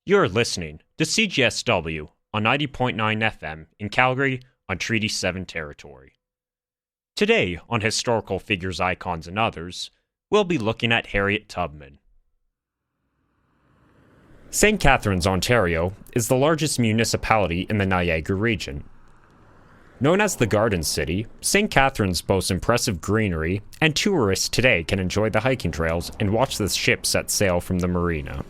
You're listening to CGSW on 90.9 FM in Calgary on Treaty 7 territory. Today, on Historical Figures, Icons, and Others, we'll be looking at Harriet Tubman. St. Catharines, Ontario, is the largest municipality in the Niagara region. Known as the Garden City, St. Catharines boasts impressive greenery, and tourists today can enjoy the hiking trails and watch the ships set sail from the marina.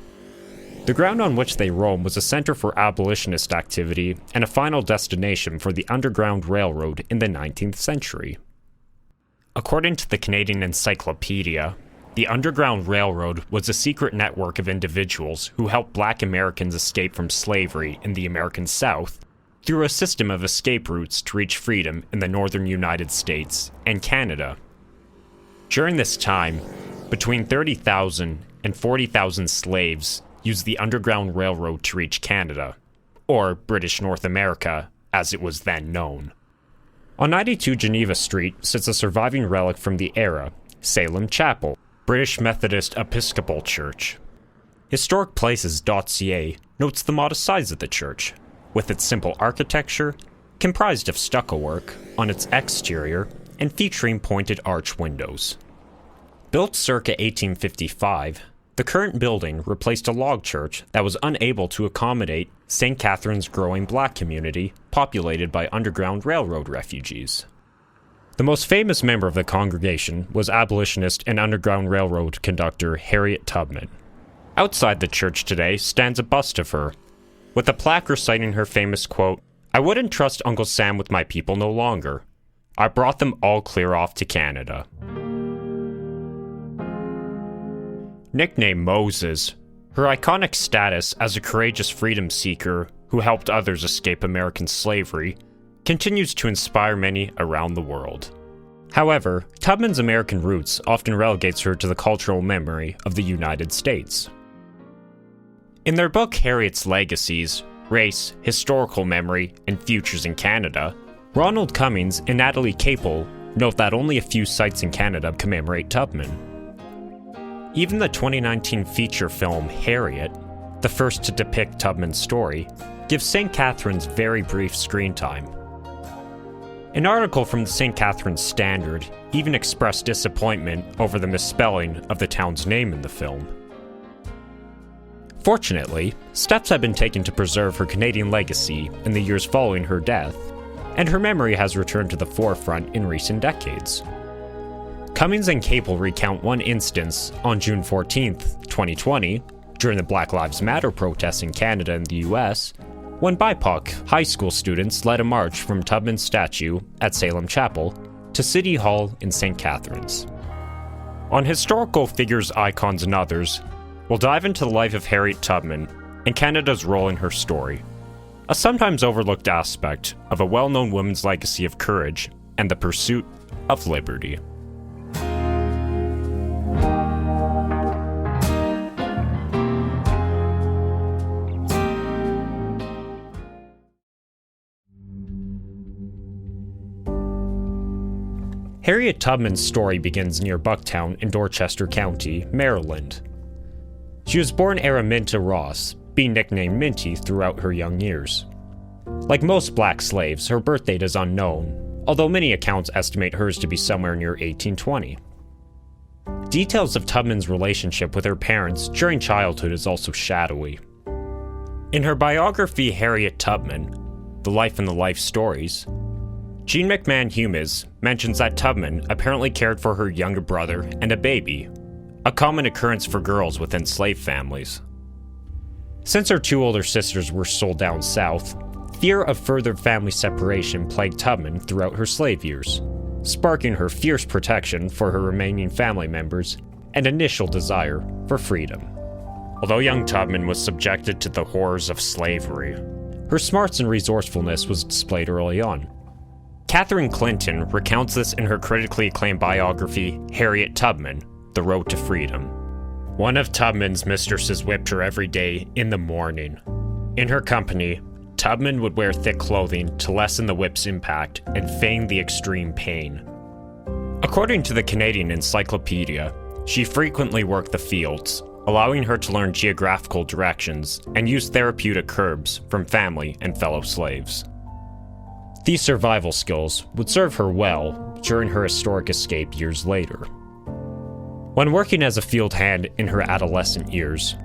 The ground on which they roam was a center for abolitionist activity and a final destination for the Underground Railroad in the 19th century. According to the Canadian Encyclopedia, the Underground Railroad was a secret network of individuals who helped Black Americans escape from slavery in the American South through a system of escape routes to reach freedom in the northern United States and Canada. During this time, between 30,000 and 40,000 slaves used the Underground Railroad to reach Canada, or British North America, as it was then known. On 92 Geneva Street sits a surviving relic from the era, Salem Chapel, British Methodist Episcopal Church. HistoricPlaces.ca notes the modest size of the church, with its simple architecture, comprised of stucco work on its exterior and featuring pointed arch windows. Built circa 1855, the current building replaced a log church that was unable to accommodate St. Catharines' growing Black community populated by Underground Railroad refugees. The most famous member of the congregation was abolitionist and Underground Railroad conductor Harriet Tubman. Outside the church today stands a bust of her, with a plaque reciting her famous quote, "I wouldn't trust Uncle Sam with my people no longer. I brought them all clear off to Canada." Nicknamed Moses, her iconic status as a courageous freedom seeker who helped others escape American slavery continues to inspire many around the world. However, Tubman's American roots often relegates her to the cultural memory of the United States. In their book Harriet's Legacies, Race, Historical Memory, and Futures in Canada, Ronald Cummings and Natalie Capel note that only a few sites in Canada commemorate Tubman. Even the 2019 feature film Harriet, the first to depict Tubman's story, gives St. Catharines very brief screen time. An article from the St. Catharines Standard even expressed disappointment over the misspelling of the town's name in the film. Fortunately, steps have been taken to preserve her Canadian legacy in the years following her death, and her memory has returned to the forefront in recent decades. Cummings and Capel recount one instance on June 14, 2020, during the Black Lives Matter protests in Canada and the US, when BIPOC high school students led a march from Tubman's statue at Salem Chapel to City Hall in St. Catharines. On Historical Figures, Icons, and Others, we'll dive into the life of Harriet Tubman and Canada's role in her story, a sometimes overlooked aspect of a well-known woman's legacy of courage and the pursuit of liberty. Harriet Tubman's story begins near Bucktown in Dorchester County, Maryland. She was born Araminta Ross, being nicknamed Minty throughout her young years. Like most Black slaves, her birth date is unknown, although many accounts estimate hers to be somewhere near 1820. Details of Tubman's relationship with her parents during childhood is also shadowy. In her biography Harriet Tubman, The Life and the Life Stories, Jean McMahon Humes mentions that Tubman apparently cared for her younger brother and a baby, a common occurrence for girls with enslaved families. Since her two older sisters were sold down south, fear of further family separation plagued Tubman throughout her slave years, sparking her fierce protection for her remaining family members and initial desire for freedom. Although young Tubman was subjected to the horrors of slavery, her smarts and resourcefulness was displayed early on. Catherine Clinton recounts this in her critically acclaimed biography, Harriet Tubman, The Road to Freedom. One of Tubman's mistresses whipped her every day in the morning. In her company, Tubman would wear thick clothing to lessen the whip's impact and feign the extreme pain. According to the Canadian Encyclopedia, she frequently worked the fields, allowing her to learn geographical directions and use therapeutic herbs from family and fellow slaves. These survival skills would serve her well during her historic escape years later. When working as a field hand in her adolescent years,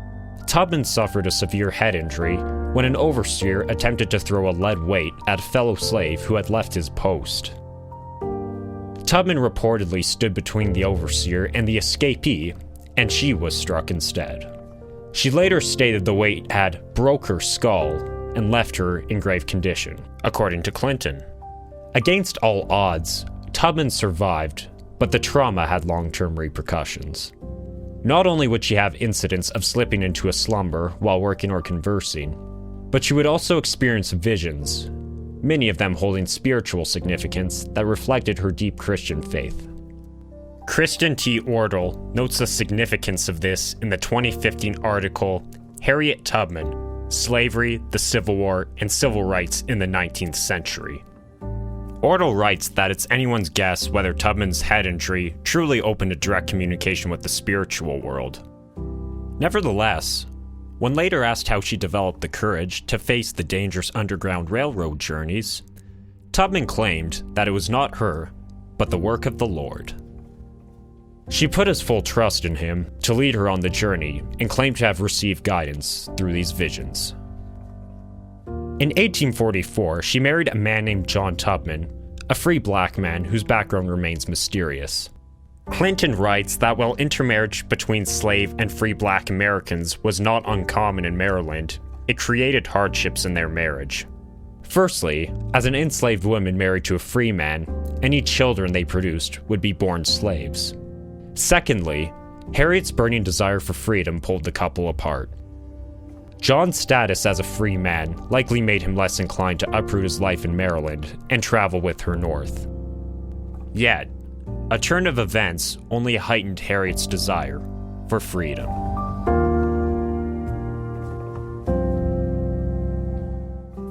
Tubman suffered a severe head injury when an overseer attempted to throw a lead weight at a fellow slave who had left his post. Tubman reportedly stood between the overseer and the escapee, and she was struck instead. She later stated the weight had broke her skull and left her in grave condition, according to Clinton. Against all odds, Tubman survived, but the trauma had long-term repercussions. Not only would she have incidents of slipping into a slumber while working or conversing, but she would also experience visions, many of them holding spiritual significance that reflected her deep Christian faith. Kristen T. Ordle notes the significance of this in the 2015 article, Harriet Tubman, Slavery, the Civil War, and Civil Rights in the 19th Century. Ordle writes that it's anyone's guess whether Tubman's head injury truly opened a direct communication with the spiritual world. Nevertheless, when later asked how she developed the courage to face the dangerous Underground Railroad journeys, Tubman claimed that it was not her, but the work of the Lord. She put his full trust in him to lead her on the journey and claimed to have received guidance through these visions. In 1844, she married a man named John Tubman, a free black man whose background remains mysterious. Clinton writes that while intermarriage between slave and free black Americans was not uncommon in Maryland, it created hardships in their marriage. Firstly, as an enslaved woman married to a free man, any children they produced would be born slaves. Secondly, Harriet's burning desire for freedom pulled the couple apart. John's status as a free man likely made him less inclined to uproot his life in Maryland and travel with her north. Yet, a turn of events only heightened Harriet's desire for freedom.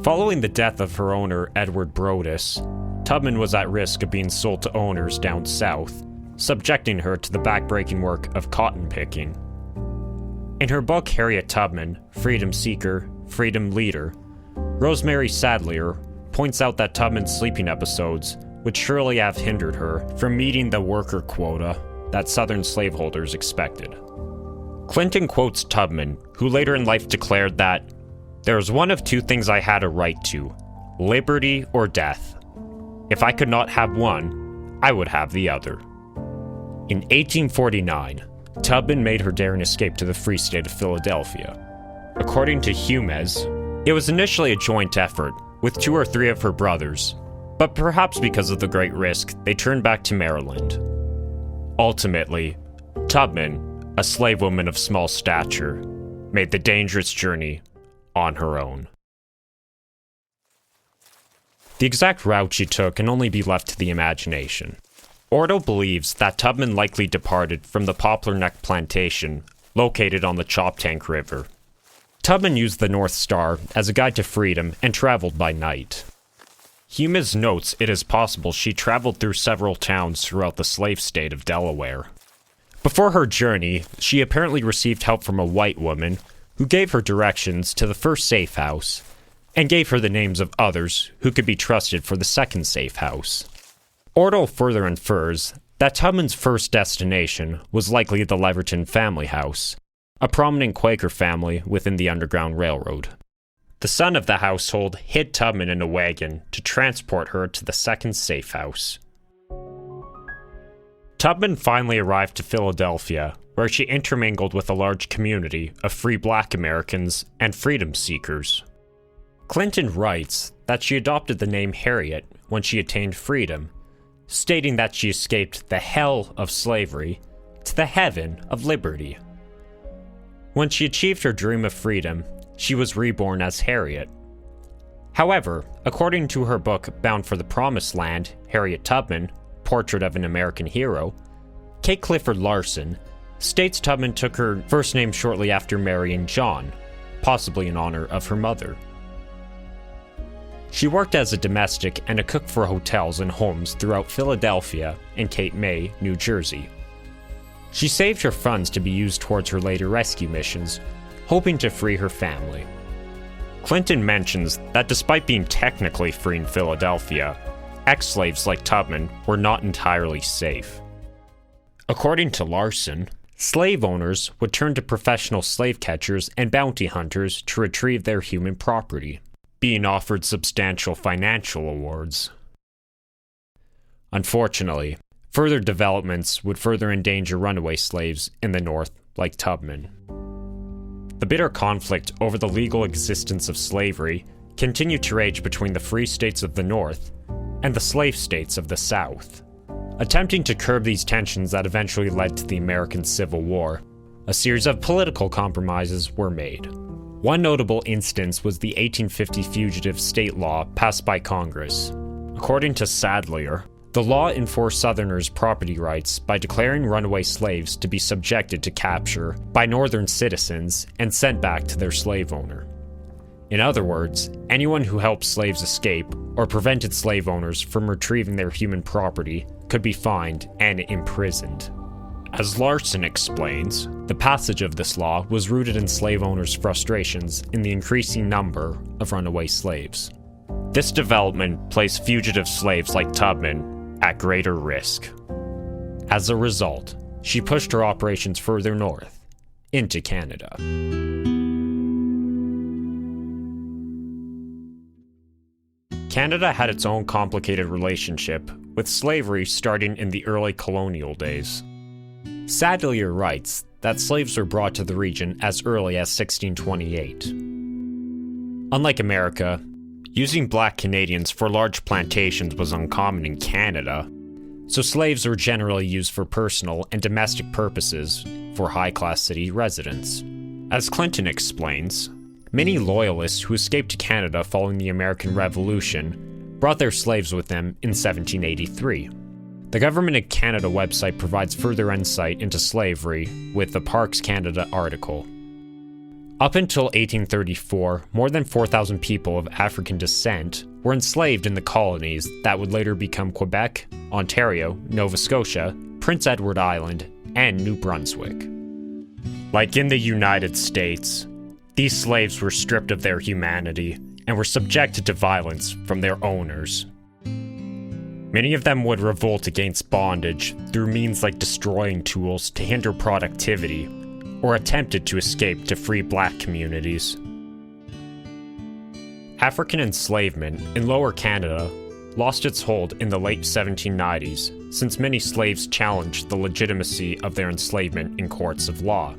Following the death of her owner, Edward Brodess, Tubman was at risk of being sold to owners down south, subjecting her to the backbreaking work of cotton picking. In her book Harriet Tubman, Freedom Seeker, Freedom Leader, Rosemary Sadlier points out that Tubman's sleeping episodes would surely have hindered her from meeting the worker quota that Southern slaveholders expected. Clinton quotes Tubman, who later in life declared that, "There is one of two things I had a right to, liberty or death. If I could not have one, I would have the other." In 1849, Tubman made her daring escape to the Free State of Philadelphia. According to Humes, it was initially a joint effort with 2 or 3 of her brothers, but perhaps because of the great risk, they turned back to Maryland. Ultimately, Tubman, a slave woman of small stature, made the dangerous journey on her own. The exact route she took can only be left to the imagination. Ordle believes that Tubman likely departed from the Poplar Neck Plantation, located on the Choptank River. Tubman used the North Star as a guide to freedom and traveled by night. Humes notes it is possible she traveled through several towns throughout the slave state of Delaware. Before her journey, she apparently received help from a white woman who gave her directions to the first safe house and gave her the names of others who could be trusted for the second safe house. Ordle further infers that Tubman's first destination was likely the Leverton family house, a prominent Quaker family within the Underground Railroad. The son of the household hid Tubman in a wagon to transport her to the second safe house. Tubman finally arrived to Philadelphia, where she intermingled with a large community of free black Americans and freedom seekers. Clinton writes that she adopted the name Harriet when she attained freedom, stating that she escaped the hell of slavery to the heaven of liberty. When she achieved her dream of freedom, she was reborn as Harriet. However, according to her book Bound for the Promised Land, Harriet Tubman, Portrait of an American Hero, Kate Clifford Larson states Tubman took her first name shortly after marrying John, possibly in honor of her mother. She worked as a domestic and a cook for hotels and homes throughout Philadelphia and Cape May, New Jersey. She saved her funds to be used towards her later rescue missions, hoping to free her family. Clinton mentions that despite being technically free in Philadelphia, ex-slaves like Tubman were not entirely safe. According to Larson, slave owners would turn to professional slave catchers and bounty hunters to retrieve their human property, being offered substantial financial awards. Unfortunately, further developments would further endanger runaway slaves in the North like Tubman. The bitter conflict over the legal existence of slavery continued to rage between the free states of the North and the slave states of the South. Attempting to curb these tensions that eventually led to the American Civil War, a series of political compromises were made. One notable instance was the 1850 Fugitive State Law passed by Congress. According to Sadlier, the law enforced Southerners' property rights by declaring runaway slaves to be subjected to capture by Northern citizens and sent back to their slave owner. In other words, anyone who helped slaves escape or prevented slave owners from retrieving their human property could be fined and imprisoned. As Larson explains, the passage of this law was rooted in slave owners' frustrations in the increasing number of runaway slaves. This development placed fugitive slaves like Tubman at greater risk. As a result, she pushed her operations further north, into Canada. Canada had its own complicated relationship with slavery starting in the early colonial days. Sadlier writes that slaves were brought to the region as early as 1628. Unlike America, using black Canadians for large plantations was uncommon in Canada, so slaves were generally used for personal and domestic purposes for high-class city residents. As Clinton explains, many loyalists who escaped to Canada following the American Revolution brought their slaves with them in 1783. The Government of Canada website provides further insight into slavery with the Parks Canada article. Up until 1834, more than 4,000 people of African descent were enslaved in the colonies that would later become Quebec, Ontario, Nova Scotia, Prince Edward Island, and New Brunswick. Like in the United States, these slaves were stripped of their humanity and were subjected to violence from their owners. Many of them would revolt against bondage through means like destroying tools to hinder productivity, or attempted to escape to free black communities. African enslavement in Lower Canada lost its hold in the late 1790s, since many slaves challenged the legitimacy of their enslavement in courts of law.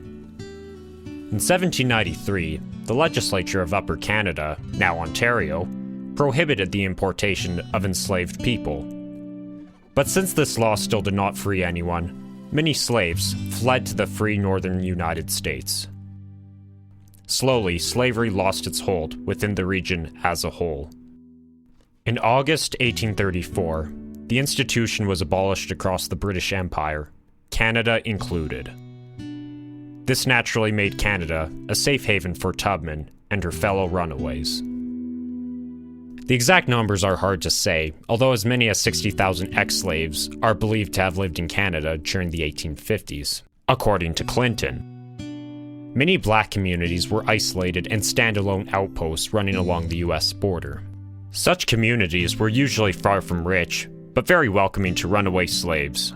In 1793, the legislature of Upper Canada, now Ontario, prohibited the importation of enslaved people. But since this law still did not free anyone, many slaves fled to the free northern United States. Slowly, slavery lost its hold within the region as a whole. In August 1834, the institution was abolished across the British Empire, Canada included. This naturally made Canada a safe haven for Tubman and her fellow runaways. The exact numbers are hard to say, although as many as 60,000 ex-slaves are believed to have lived in Canada during the 1850s, according to Clinton. Many black communities were isolated and standalone outposts running along the US border. Such communities were usually far from rich, but very welcoming to runaway slaves.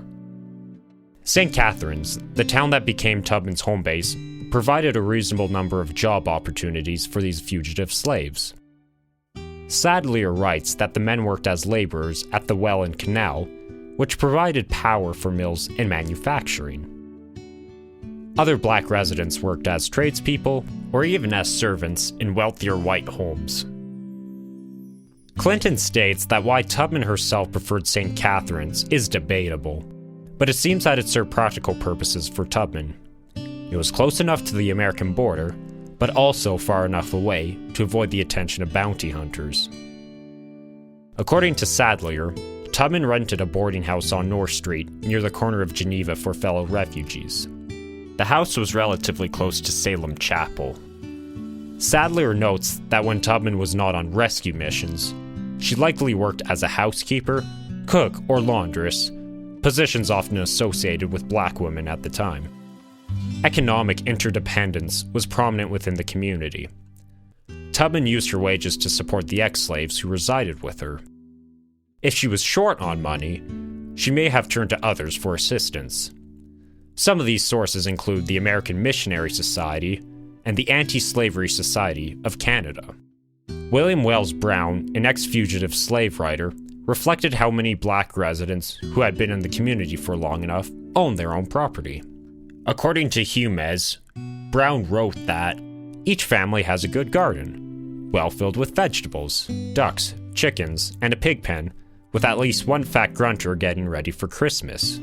St. Catharines, the town that became Tubman's home base, provided a reasonable number of job opportunities for these fugitive slaves. Sadlier writes that the men worked as laborers at the well and canal, which provided power for mills and manufacturing. Other black residents worked as tradespeople or even as servants in wealthier white homes. Clinton states that why Tubman herself preferred St. Catharines is debatable, but it seems that it served practical purposes for Tubman. It was close enough to the American border, but also far enough away to avoid the attention of bounty hunters. According to Sadlier, Tubman rented a boarding house on North Street near the corner of Geneva for fellow refugees. The house was relatively close to Salem Chapel. Sadlier notes that when Tubman was not on rescue missions, she likely worked as a housekeeper, cook, or laundress, positions often associated with black women at the time. Economic interdependence was prominent within the community. Tubman used her wages to support the ex-slaves who resided with her. If she was short on money, she may have turned to others for assistance. Some of these sources include the American Missionary Society and the Anti-Slavery Society of Canada. William Wells Brown, an ex-fugitive slave writer, reflected how many black residents who had been in the community for long enough owned their own property. According to Humes, Brown wrote that each family has a good garden, well filled with vegetables, ducks, chickens, and a pig pen, with at least one fat grunter getting ready for Christmas.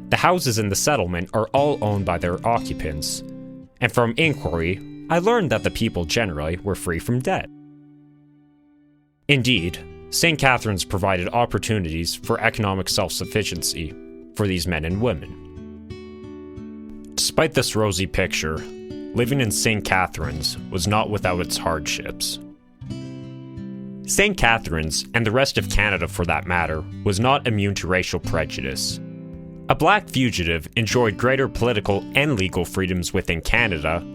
The houses in the settlement are all owned by their occupants, and from inquiry, I learned that the people generally were free from debt. Indeed, St. Catherine's provided opportunities for economic self-sufficiency for these men and women. Despite this rosy picture, living in St. Catherine's was not without its hardships. St. Catherine's, and the rest of Canada for that matter, was not immune to racial prejudice. A black fugitive enjoyed greater political and legal freedoms within Canada,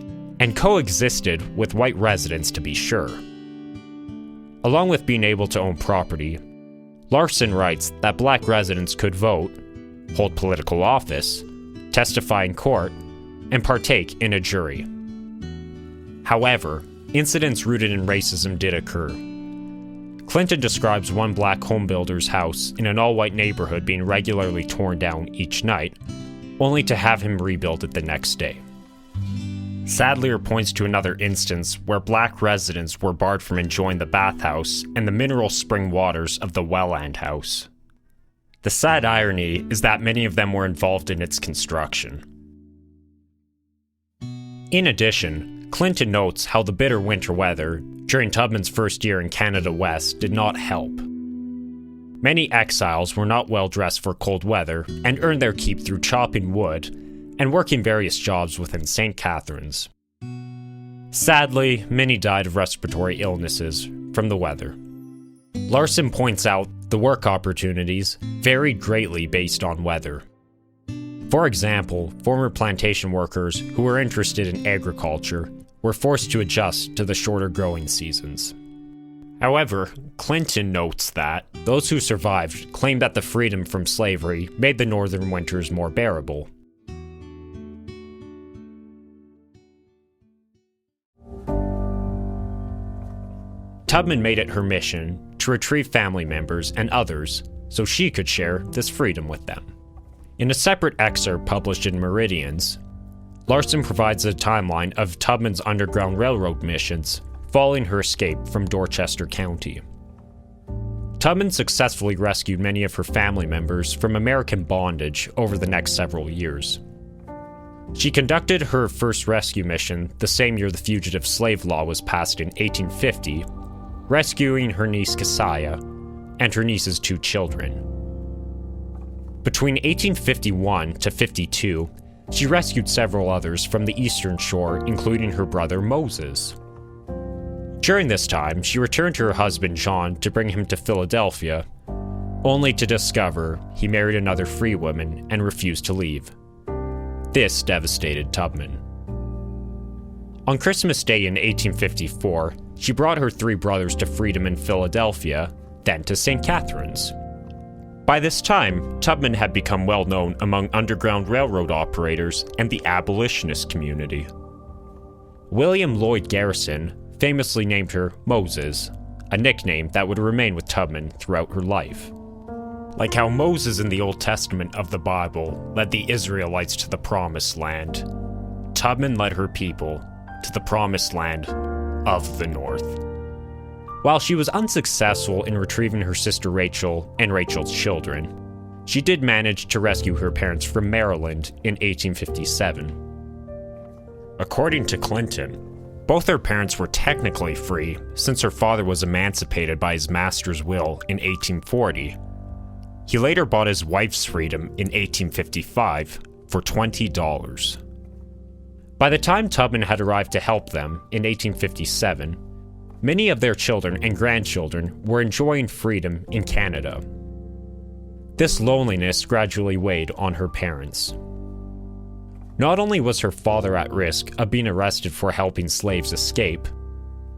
and coexisted with white residents to be sure. Along with being able to own property, Larson writes that black residents could vote, hold political office, testify in court, and partake in a jury. However, incidents rooted in racism did occur. Clinton describes one black homebuilder's house in an all-white neighborhood being regularly torn down each night, only to have him rebuild it the next day. Sadlier points to another instance where black residents were barred from enjoying the bathhouse and the mineral spring waters of the Welland House. The sad irony is that many of them were involved in its construction. In addition, Clinton notes how the bitter winter weather during Tubman's first year in Canada West did not help. Many exiles were not well dressed for cold weather and earned their keep through chopping wood and working various jobs within St. Catherine's. Sadly, many died of respiratory illnesses from the weather. Larson points out the work opportunities varied greatly based on weather. For example, former plantation workers who were interested in agriculture were forced to adjust to the shorter growing seasons. However, Clinton notes that those who survived claimed that the freedom from slavery made the northern winters more bearable. Tubman made it her mission to retrieve family members and others so she could share this freedom with them. In a separate excerpt published in Meridians, Larson provides a timeline of Tubman's Underground Railroad missions following her escape from Dorchester County. Tubman successfully rescued many of her family members from American bondage over the next several years. She conducted her first rescue mission the same year the Fugitive Slave Law was passed in 1850, rescuing her niece Keziah and her niece's 2 children. Between 1851 to 52, she rescued several others from the eastern shore, including her brother Moses. During this time, she returned to her husband John to bring him to Philadelphia, only to discover he married another free woman and refused to leave. This devastated Tubman. On Christmas Day in 1854, she brought her 3 brothers to freedom in Philadelphia, then to St. Catherine's. By this time, Tubman had become well known among Underground Railroad operators and the abolitionist community. William Lloyd Garrison famously named her Moses, a nickname that would remain with Tubman throughout her life. Like how Moses in the Old Testament of the Bible led the Israelites to the Promised Land, Tubman led her people to the Promised Land of the North. While she was unsuccessful in retrieving her sister Rachel and Rachel's children, she did manage to rescue her parents from Maryland in 1857. According to Clinton, both her parents were technically free since her father was emancipated by his master's will in 1840. He later bought his wife's freedom in 1855 for $20. By the time Tubman had arrived to help them in 1857, many of their children and grandchildren were enjoying freedom in Canada. This loneliness gradually weighed on her parents. Not only was her father at risk of being arrested for helping slaves escape,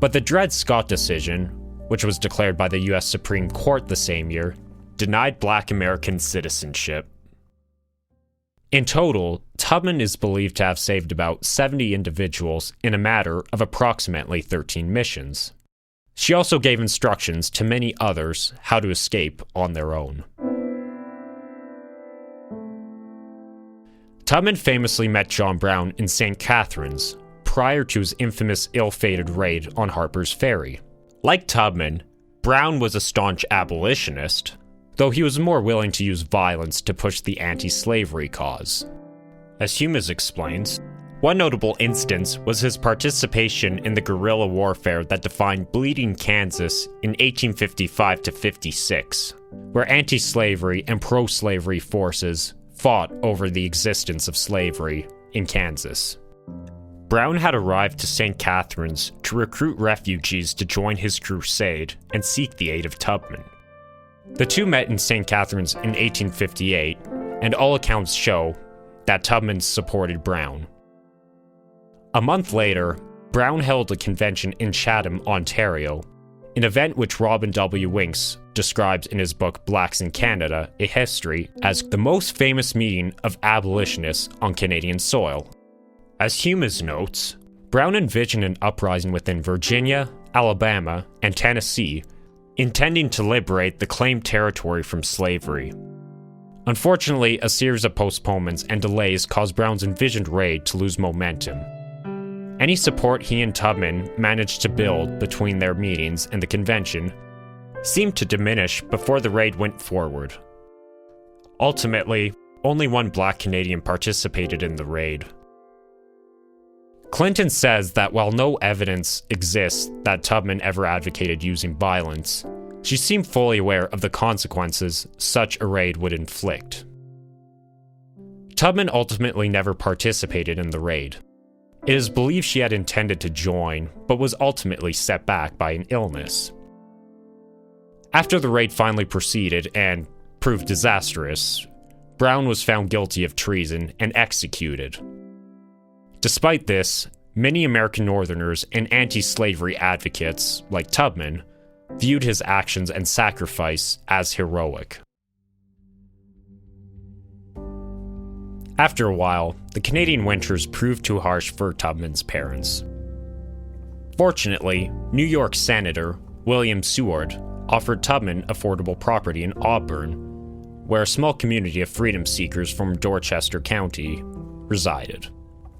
but the Dred Scott decision, which was declared by the US Supreme Court the same year, denied Black American citizenship. In total, Tubman is believed to have saved about 70 individuals in a matter of approximately 13 missions. She also gave instructions to many others how to escape on their own. Tubman famously met John Brown in St. Catharines prior to his infamous ill-fated raid on Harper's Ferry. Like Tubman, Brown was a staunch abolitionist, though he was more willing to use violence to push the anti-slavery cause. As Humes explains, one notable instance was his participation in the guerrilla warfare that defined Bleeding Kansas in 1855-56, where anti-slavery and pro-slavery forces fought over the existence of slavery in Kansas. Brown had arrived to St. Catharines to recruit refugees to join his crusade and seek the aid of Tubman. The two met in St. Catharines in 1858, and all accounts show that Tubman supported Brown. A month later, Brown held a convention in Chatham, Ontario, an event which Robin W. Winks describes in his book Blacks in Canada, A History, as the most famous meeting of abolitionists on Canadian soil. As Humes notes, Brown envisioned an uprising within Virginia, Alabama, and Tennessee, intending to liberate the claimed territory from slavery. Unfortunately, a series of postponements and delays caused Brown's envisioned raid to lose momentum. Any support he and Tubman managed to build between their meetings and the convention seemed to diminish before the raid went forward. Ultimately, only one Black Canadian participated in the raid. Clinton says that while no evidence exists that Tubman ever advocated using violence, she seemed fully aware of the consequences such a raid would inflict. Tubman ultimately never participated in the raid. It is believed she had intended to join, but was ultimately set back by an illness. After the raid finally proceeded and proved disastrous, Brown was found guilty of treason and executed. Despite this, many American Northerners and anti-slavery advocates, like Tubman, viewed his actions and sacrifice as heroic. After a while, the Canadian winters proved too harsh for Tubman's parents. Fortunately, New York Senator William Seward offered Tubman affordable property in Auburn, where a small community of freedom seekers from Dorchester County resided.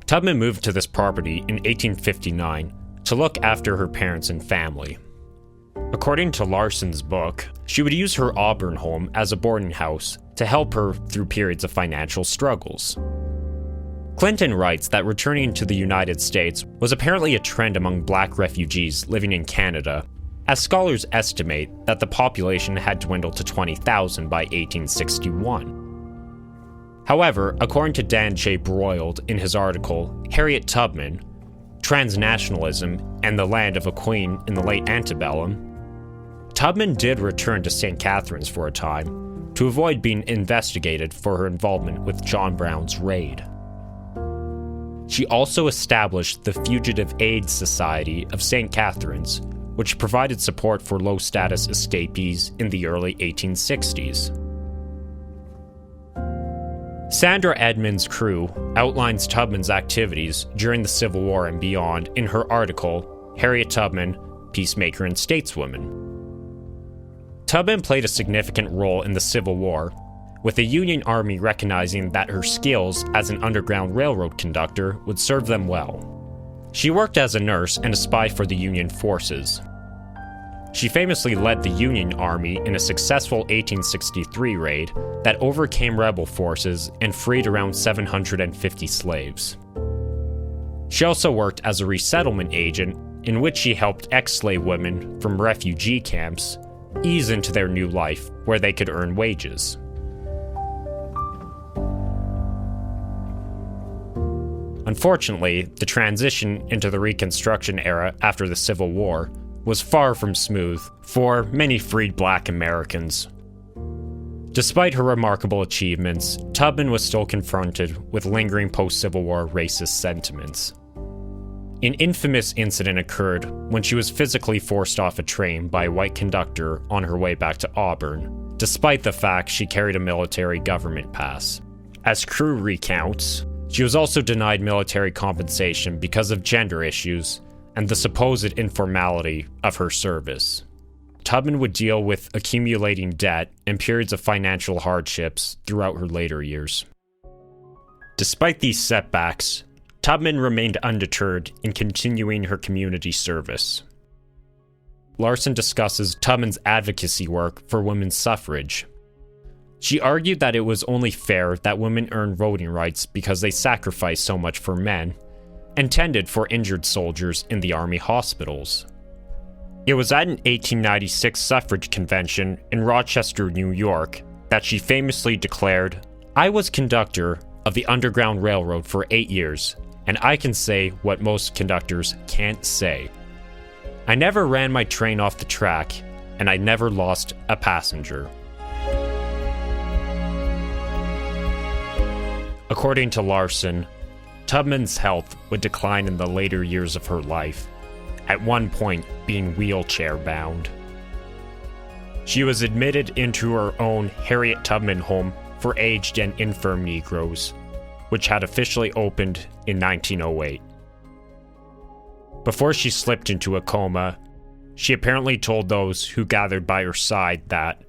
Tubman moved to this property in 1859 to look after her parents and family. According to Larson's book, she would use her Auburn home as a boarding house to help her through periods of financial struggles. Clinton writes that returning to the United States was apparently a trend among Black refugees living in Canada, as scholars estimate that the population had dwindled to 20,000 by 1861. However, according to Dan J. Broiled in his article, Harriet Tubman, Transnationalism and the Land of a Queen in the Late Antebellum, Tubman did return to St. Catharines for a time to avoid being investigated for her involvement with John Brown's raid. She also established the Fugitive Aid Society of St. Catharines, which provided support for low-status escapees in the early 1860s. Sandra Edmonds Crew outlines Tubman's activities during the Civil War and beyond in her article, Harriet Tubman, Peacemaker and Stateswoman. Tubman played a significant role in the Civil War, with the Union Army recognizing that her skills as an Underground Railroad conductor would serve them well. She worked as a nurse and a spy for the Union forces. She famously led the Union Army in a successful 1863 raid that overcame rebel forces and freed around 750 slaves. She also worked as a resettlement agent, in which she helped ex-slave women from refugee camps ease into their new life where they could earn wages. Unfortunately, the transition into the Reconstruction era after the Civil War was far from smooth for many freed Black Americans. Despite her remarkable achievements, Tubman was still confronted with lingering post-Civil War racist sentiments. An infamous incident occurred when she was physically forced off a train by a white conductor on her way back to Auburn, despite the fact she carried a military government pass. As crew recounts, she was also denied military compensation because of gender issues and the supposed informality of her service. Tubman would deal with accumulating debt and periods of financial hardships throughout her later years. Despite these setbacks, Tubman remained undeterred in continuing her community service. Larson discusses Tubman's advocacy work for women's suffrage. She argued that it was only fair that women earn voting rights because they sacrificed so much for men, and tended for injured soldiers in the army hospitals. It was at an 1896 suffrage convention in Rochester, New York, that she famously declared, "I was conductor of the Underground Railroad for 8 years, and I can say what most conductors can't say. I never ran my train off the track, and I never lost a passenger." According to Larson, Tubman's health would decline in the later years of her life, at one point being wheelchair-bound. She was admitted into her own Harriet Tubman home for aged and infirm Negroes, which had officially opened in 1908. Before she slipped into a coma, she apparently told those who gathered by her side that,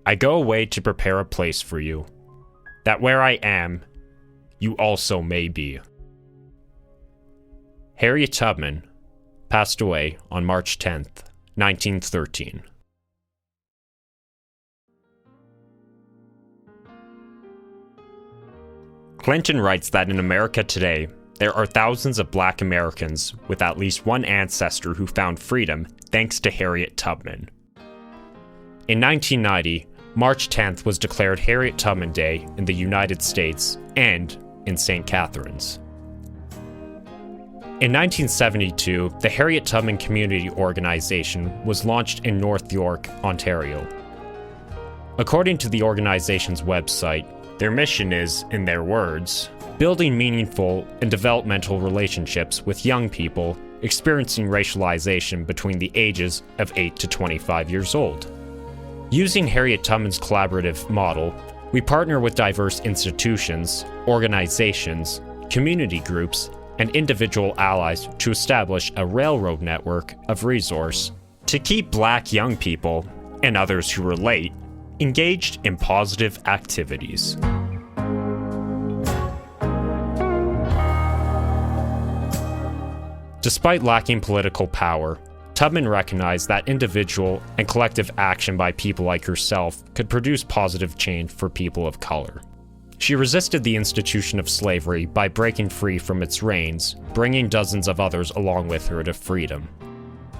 "I go away to prepare a place for you, that where I am, you also may be." Harriet Tubman passed away on March 10th, 1913. Clinton writes that in America today, there are thousands of Black Americans with at least one ancestor who found freedom thanks to Harriet Tubman. In 1990, March 10th was declared Harriet Tubman Day in the United States and in St. Catharines. In 1972, the Harriet Tubman Community Organization was launched in North York, Ontario. According to the organization's website, their mission is, in their words, building meaningful and developmental relationships with young people experiencing racialization between the ages of 8 to 25 years old. Using Harriet Tubman's collaborative model, we partner with diverse institutions, organizations, community groups, and individual allies to establish a railroad network of resource to keep Black young people, and others who relate, engaged in positive activities. Despite lacking political power, Tubman recognized that individual and collective action by people like herself could produce positive change for people of color. She resisted the institution of slavery by breaking free from its reins, bringing dozens of others along with her to freedom.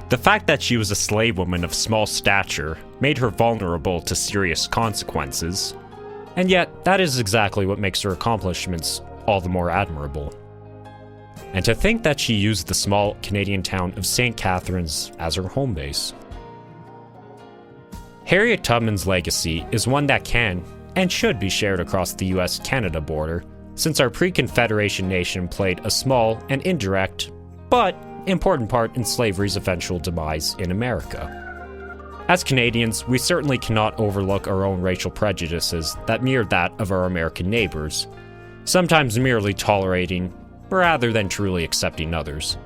The fact that she was a slave woman of small stature made her vulnerable to serious consequences, and yet that is exactly what makes her accomplishments all the more admirable. And to think that she used the small Canadian town of St. Catharines as her home base. Harriet Tubman's legacy is one that can and should be shared across the US-Canada border, since our pre-Confederation nation played a small and indirect, but important part in slavery's eventual demise in America. As Canadians, we certainly cannot overlook our own racial prejudices that mirror that of our American neighbors, sometimes merely tolerating rather than truly accepting others.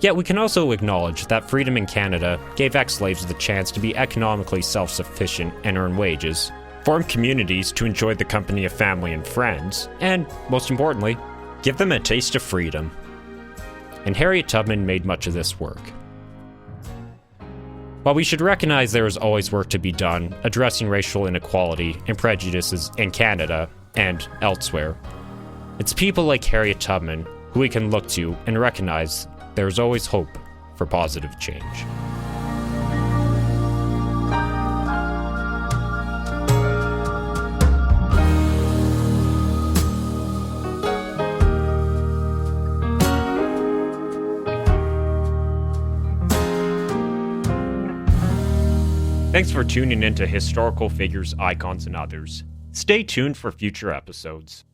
Yet we can also acknowledge that freedom in Canada gave ex-slaves the chance to be economically self-sufficient and earn wages, form communities to enjoy the company of family and friends, and, most importantly, give them a taste of freedom. And Harriet Tubman made much of this work. While we should recognize there is always work to be done addressing racial inequality and prejudices in Canada and elsewhere, it's people like Harriet Tubman who we can look to and recognize there is always hope for positive change. Thanks for tuning into Historical Figures, Icons, and Others. Stay tuned for future episodes.